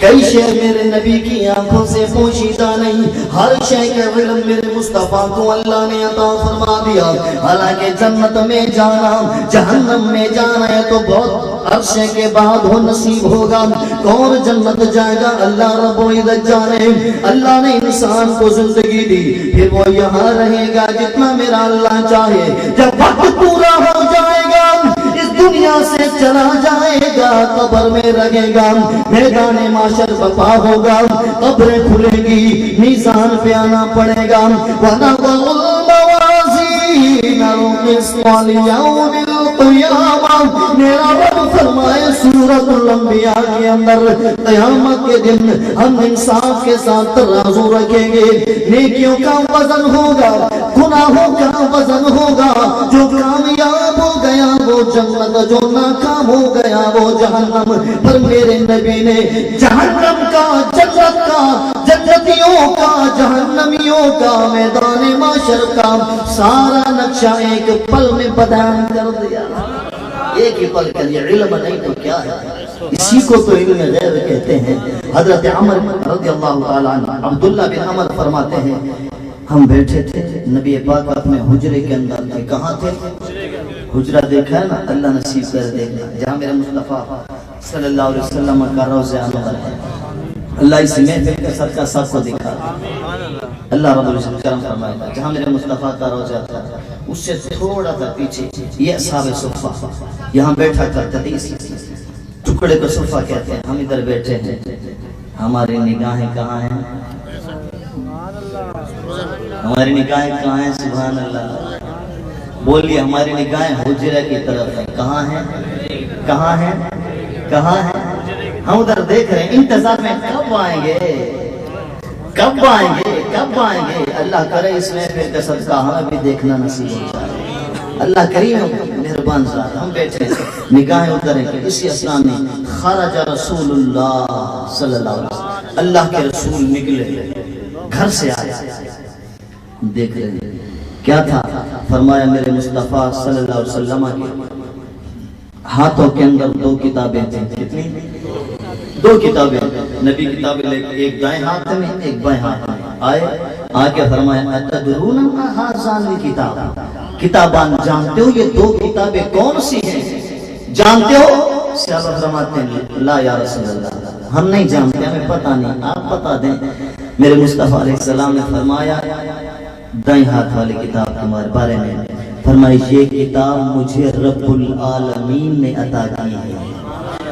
کئی شے میرے نبی کی آنکھوں سے پوشیدہ نہیں, ہر شے کا علم میرے مصطفیٰ کو اللہ نے عطا فرما دیا. حالانکہ جنت میں جانا جہنم میں جانا ہے تو بہت عرصے کے بعد ہو نصیب ہوگا. کون جنت جائے گا اللہ رب العزت جانے. اللہ نے انسان کو زندگی دی, پھر وہ یہاں رہے گا جتنا میرا اللہ چاہے. جب وقت پورا ہو جائے گا اس دنیا سے چلا جائے گا, قبر میں رہے گا, میدان معاشر بپا ہوگا, قبریں کھلے گی, میزان پہ آنا پڑے گا. وَنَضَعُ الْمَوَازِينَ الْقِسْطَ لِيَوْمِ الْقِيَامَةِ. میرا رب فرمائے سورۃ الانبیاء کے اندر قیامت کے دن ہم انصاف کے ساتھ ترازو رکھیں گے. نیکیوں کا وزن ہوگا, گناہوں کا وزن ہوگا. جو کامیاب ہو گیا وہ جنت, جو ناکام ہو گیا وہ جہنم. پر میرے نبی نے جہنم کا, جنت کا, جنتیوں کا, جہنمیوں کا, میدان معاشر کا سارا نقشہ ایک پل میں بیان کر دیا. ایک ہی پل کے لیے علم نہیں تو کیا ہے, اسی کو تو علم غیب کہتے ہیں. حضرت عمر رضی اللہ تعالیٰ عنہ, عبداللہ بن عمر فرماتے ہیں ہم بیٹھے تھے, نبی پاک اپنے حجرے کے اندر تھے. کہاں تھے؟ حجرہ دیکھا ہے نا, اللہ نصیب کر دیکھنا, جہاں میرے مصطفیٰ صلی اللہ علیہ وسلم کا روضہ انور ہے. اللہ اس محفل کے صدقہ سب کو دکھا, اللہ رب العزت کرم فرمائے گا. جہاں میرے مصطفیٰ کا روضہ تھا اس سے تھوڑا سا پیچھے یہ اصحاب صفہ یہاں بیٹھا کرتے تھے. اس ٹکڑے کو صفہ کہتے ہیں. ہم ادھر بیٹھے ہیں, ہماری نگاہیں کہاں ہیں؟ ہماری نگاہیں کہاں ہیں؟ سبحان اللہ. بولیے ہماری نگاہیں حجرہ کی طرف ہیں. کہاں ہیں؟ کہاں ہیں؟ کہاں ہیں؟ ہم ادھر دیکھ رہے ہیں, انتظار میں کب آئیں گے, کب آئیں گے, کب آئیں گے. اللہ کرے اس محفل کا صدقہ ہمیں بھی دیکھنا نصیب ہو جائے. اللہ کریم مہربان ذات. ہم بیٹھے نگاہیں ادھر ہیں. اسی اسلام میں خرج رسول اللہ صلی اللہ علیہ وسلم, اللہ کے رسول نکلے, گھر سے آئے. دیکھ رہے ہیں کیا تھا؟ فرمایا میرے مصطفیٰ صلی اللہ علیہ وسلم کے ہاتھوں کے اندر دو کتابیں تھیں. کتنی؟ دو کتابیں. نبی کتابیں لے کے ایک دائیں ہاتھ میں ایک بائیں ہاتھ میں آئے. آکے فرمایا اتدرون ما ہذان الکتاب, کتابان جانتے ہو یہ دو کتابیں کون سی ہیں؟ جانتے ہو؟ صحابہ فرماتے ہیں لا یا رسول اللہ, ہم نہیں جانتے, ہمیں پتہ نہیں, آپ بتا دیں. میرے مصطفیٰ علیہ السلام نے فرمایا دائیں ہاتھ والی کتاب تمہارے بارے میں فرمائی یہ کتاب مجھے رب العالمین نے عطا کی ہے,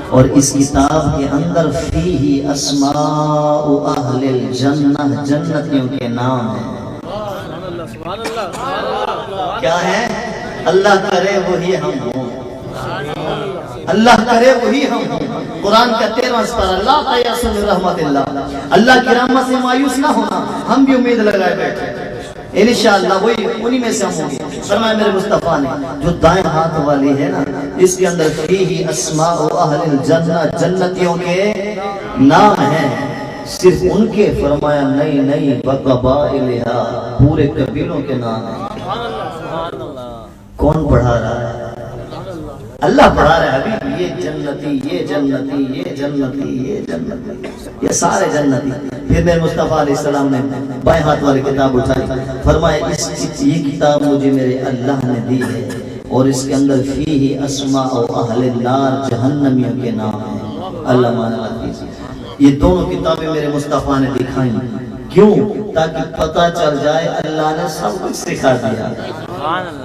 اور اس کتاب کے اندر فیہ اسماء اہل الجنہ, جنتیوں کے نام ہیں. کیا ہے؟ اللہ کرے وہی ہم ہوں, اللہ کرے وہی ہم ہوں. قرآن کا 13واں سپارہ لا تیأس من رحمت اللہ, اللہ کی رحمت سے مایوس نہ ہونا. ہم بھی امید لگائے بیٹھے انشاءاللہ وہی انہی میں سے ہم ہوں گے. فرمایا میرے مصطفیٰ نے جو دائیں ہاتھ والی ہے نا اس کے اندر فیہ اسماء اہل الجنہ, جنتیوں کے نام ہیں. صرف ان کے فرمایا نہیں بقبائلہا, پورے قبیلوں کے نام ہیں. کون پڑھا رہا ہے؟ اللہ پڑھا رہا ہے. ابھی یہ جنتی, یہ جنتی, یہ جنتی, یہ جنتی, یہ سارے جنتی. پھر میرے مصطفیٰ علیہ السلام نے بائیں ہاتھ والی کتاب اٹھائی. فرمایا یہ کتاب مجھے میرے اللہ نے دی ہے, اور اس کے اندر فیہ اسماء اہل النار, جہنمیوں کے نام ہیں. اللہ مانا کیجیے. یہ دونوں کتابیں میرے مصطفیٰ نے دکھائیں. کیوں؟ تاکہ پتہ چل جائے اللہ نے سب کچھ سکھا دیا.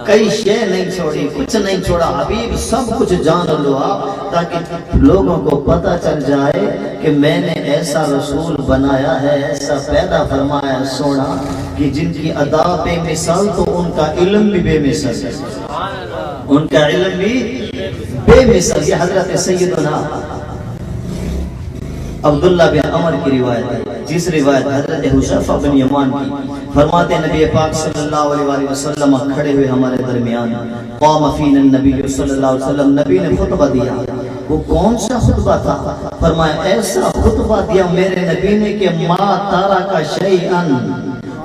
کئی شے نہیں چھوڑی، کچھ نہیں چھوڑا حبیب، سب کچھ جان لو آپ، تاکہ لوگوں کو پتہ چل جائے کہ میں نے ایسا رسول بنایا ہے، ایسا پیدا فرمایا سونا کہ جن کی ادا بے مثال تو ان کا علم بھی بے مثال ہے، ان کا علم بھی بے مثال۔ یہ حضرت سیدنا عبداللہ بن عمر کی روایت ہے۔ جس روایت حضرت حذیفہ بن یمان کی، فرماتے ہیں نبی پاک صلی اللہ علیہ وسلم کھڑے ہوئے ہمارے درمیان، قام فینا النبی صلی اللہ علیہ وسلم، نبی نے خطبہ دیا۔ وہ کون سا خطبہ تھا؟ فرمایا ایسا خطبہ دیا میرے نبی نے کہ ما تارک شیئن،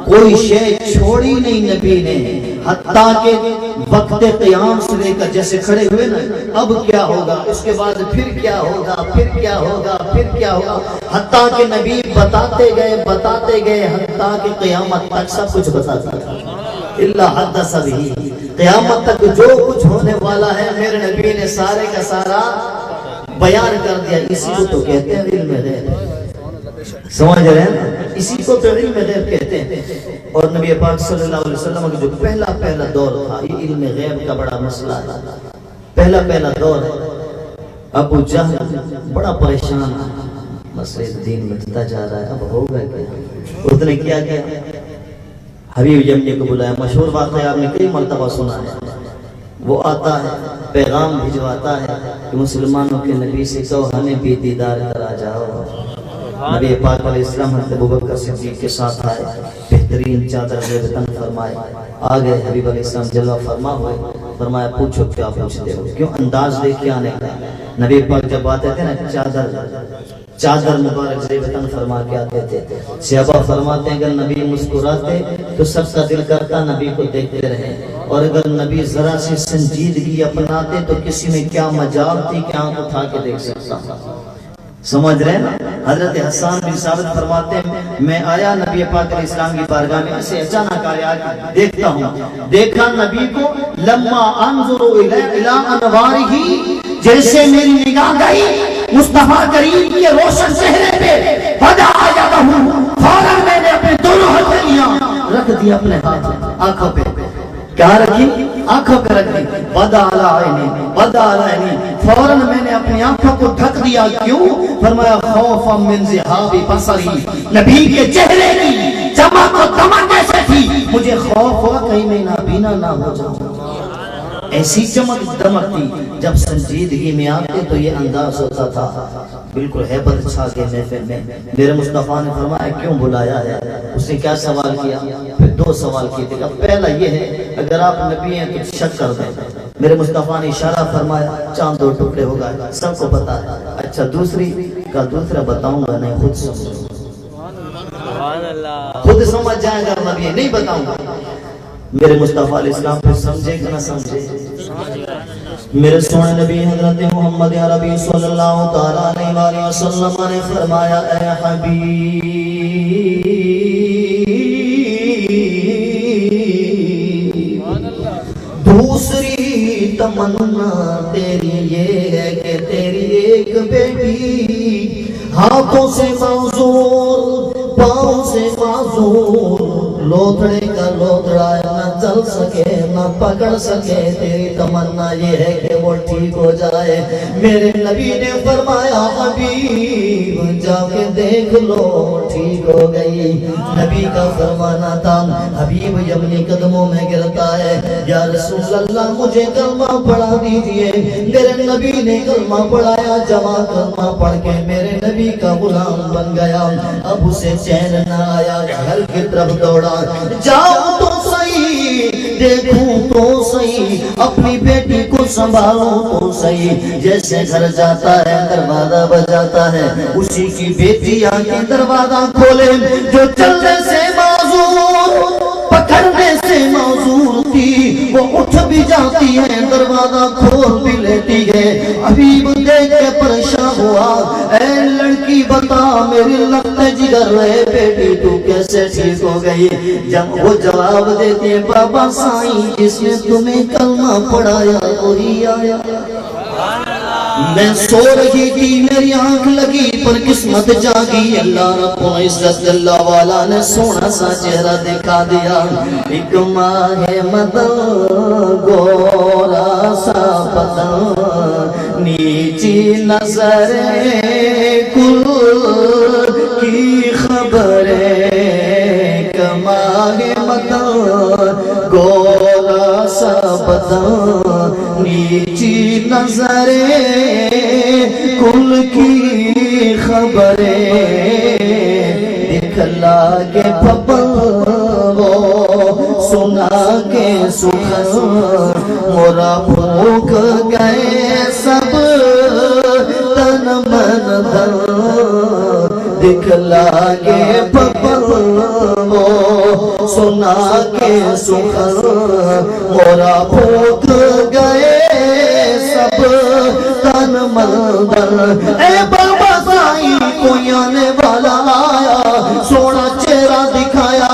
کوئی شے چھوڑی نہیں نبی نے، حتیٰ کہ وقت قیام سے لے کر، جیسے کھڑے ہوئے نا اب کیا ہوگا، اس کے بعد پھر کیا ہوگا، پھر کیا ہوگا، پھر کیا ہوگا، حتیٰ کہ نبی بتاتے گئے حتیٰ کہ قیامت تک سب کچھ بتاتا ہے۔ اللہ حدث بھی، قیامت تک جو کچھ ہونے والا ہے میرے نبی نے سارے کا سارا بیان کر دیا۔ اسی کو تو کہتے ہیں علم غیب، سمجھ رہے ہیں، اسی کو تو علم غیب کہتے ہیں۔ اور نبی پاک صلی اللہ علیہ وسلم کا جو پہلا دور تھا، یہ علم غیب کا بڑا مسئلہ ہے۔ پہلا دور ہے، ابو جہل بڑا پریشان ہے، مسئلہ دین بچتا جا رہا ہے، اب ہوگا کیا؟ اس نے کیا کیا؟ حبیب یمنی کو بلایا، مشہور واقعہ آپ نے کئی مرتبہ سنا ہے۔ وہ آتا ہے، پیغام بھجواتا ہے کہ مسلمانوں کے نبی سے کہو ہمیں بھی دیدار کرا جاؤ۔ نبی پاک علیہ السلام حضرت ابوبکر صدیق کے ساتھ آئے، بہترین چادر زیر تن فرمائے، آگے حبیب علیہ السلام جلوہ فرما ہوئے، فرمایا پوچھو کیا پوچھتے ہو، کیوں انداز دیکھ کے آنے کا۔ نبی پاک جب آتے تھے نا چادر مبارک زیر تن فرما کے آتے تھے، صحابہ فرماتے ہیں اگر نبی مسکراتے تو سب کا دل کرتا نبی کو دیکھتے رہے، اور اگر نبی ذرا سی سنجیدگی اپناتے تو کسی میں کیا مجال تھی کہ آنکھ اٹھا کے دیکھ سکتا۔ سمجھ رہے ہیں؟ حضرت حسان بن ثابت فرماتے ہیں میں آیا نبی پاک علیہ السلام کی بارگاہ میں، اسے اچانک آیا دیکھتا ہوں، دیکھا نبی کو لما انظر الی انوارہ، جیسے میری نگاہ گئی مصطفیٰ کریم کے روشن چہرے پہ، فدعا یدہ، فوراً میں نے اپنے دونوں ہتھیلیاں رکھ دی اپنے ہاتھ آنکھوں پہ۔ کیا رکھی؟ آنکھوں پہ رکھ دی۔ وَدَا عَلَى عَيْنِي، فوراً میں نے اپنی آنکھوں کو ڈھک دیا۔ کیوں؟ فرمایا خوفا من ذہاب بصری، نبی کے چہرے کی چمک و دمک کیسے تھی، مجھے خوف ہوا کہیں میں نابینا نہ ہو جاؤں۔ ایسی چمک دمک تھی، جب سنجیدگی میں آتے تو یہ انداز ہوتا تھا، بالکل ہیبت چھا کے محفل میں۔ میرے مصطفیٰ نے فرمایا کیوں بلایا ہے؟ اس نے کیا سوال کیا؟ پھر دو سوال کیے تھے۔ اب پہلا یہ ہے اگر آپ نبی ہیں تو شک کر دیں، میرے مصطفیٰ نے اشارہ فرمایا چاند دو ٹکڑے ہو گئے، سب کو پتا ہے۔ اچھا دوسرا بتاؤں گا نہیں، خود سمجھو، خود سمجھ جائے گا نبی، نہیں بتاؤں گا۔ میرے مصطفیٰ علیہ السلام پھر سمجھے کہ نہ سمجھے؟ میرے سونے نبی حضرت محمد عربی صلی اللہ تعالیٰ علیہ وسلم نے فرمایا اے حبیب، دوسری تمنا تیری یہ ہے کہ تیری ایک بیٹی ہاتھوں سے معذور، پاؤں سے معذور، لوتڑے کا لوتڑا نہ چل سکے نہ پکڑ سکے، تیری تمنا یہ ہے کہ وہ ٹھیک ہو جائے۔ میرے نبی نے فرمایا حبیب جا کے دیکھ لو ٹھیک ہو گئی۔ نبی کا فرمانا تھا، حبیب یمنی قدموں میں گرتا ہے، یا رسول اللہ مجھے کلمہ پڑھا دیجئے۔ میرے نبی نے کلمہ پڑھایا، جمع کلمہ پڑھ کے میرے نبی کا غلام بن گیا۔ اب اسے چین نہ آیا، گھر کی طرف دوڑا، جاؤ تو صحیح، دیکھوں تو صحیح، اپنی بیٹی کو سنبھالوں تو صحیح۔ جیسے گھر جاتا ہے دروازہ بجاتا ہے، اسی کی بیٹی آ کے دروازہ کھولے، جو چلنے سے معذور پکڑنے سے معذور تھی وہ اٹھ بھی جاتی ہے، دروازہ کھول بھی لیتی ہے۔ حبیب دیکھ کے پریشان ہوا، اے لڑکی بتا میری لگتے جگر رہے بیٹی تو کیسے ٹھیک ہو گئی؟ جب وہ جواب دیتے بابا سائیں جس نے تمہیں کلمہ پڑھایا وہی آیا۔ میں سو رہی تھی میری آنکھ لگی پر قسمت جاگی اللہ رب العزت اللہ والا نے سونا سا چہرہ دکھا دیا ایک ماہ مدن گورا سا بدن نیچی نظر کل کی خبریں کماہ مدن گورا سا بدن نیچی نظر کل کی خبریں دکھلا کے پپو سنا کے سخن مورا بھوک گئے سب تن من دھن دکھلا کے پپو سنا کے سخن مورا بھوک گئے سب تن من دھن اے بابا سائی کوئی آنے والا آیا سونا چہرہ دکھایا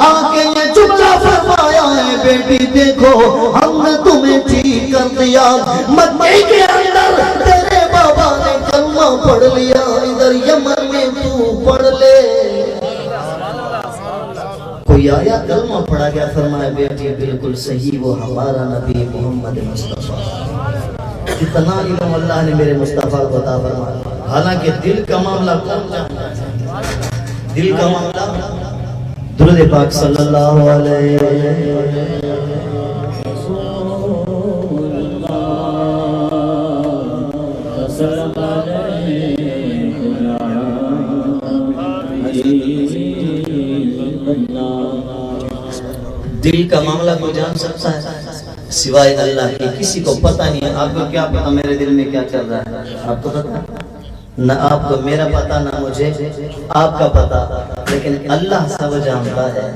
آگے یہ جملہ فرمایا ہے بیٹی دیکھو ہم نے تمہیں ٹھیک کر دیا مکے کے اندر تیرے بابا نے کلمہ پڑھ لیا ادھر یمن میں تو پڑھ لے کوئی آیا کلمہ پڑھا گیا فرمایا بیٹی بالکل صحیح وہ ہمارا نبی محمد مصطفیٰ کتنا علم اللہ نے میرے مصطفیٰ کو عطا فرمایا حالانکہ دل کا معاملہ کون جانتا ہے دل کا معاملہ درود پاک صلی اللہ علیہ دل کا معاملہ کوئی جان سکتا ہے سوائے اللہ کے کسی کو پتہ نہیں ہے آپ کو کیا پتہ میرے دل میں کیا چل رہا ہے آپ کو پتہ نہ آپ کو میرا پتہ نہ مجھے آپ کا پتہ لیکن اللہ سب جانتا ہے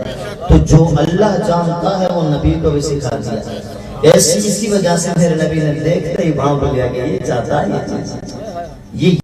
تو جو اللہ جانتا ہے وہ نبی کو بھی سکھا دیا اسی وجہ سے میرے نبی نے دیکھتے ہی بھانپ لیا کہ یہ چاہتا ہے یہ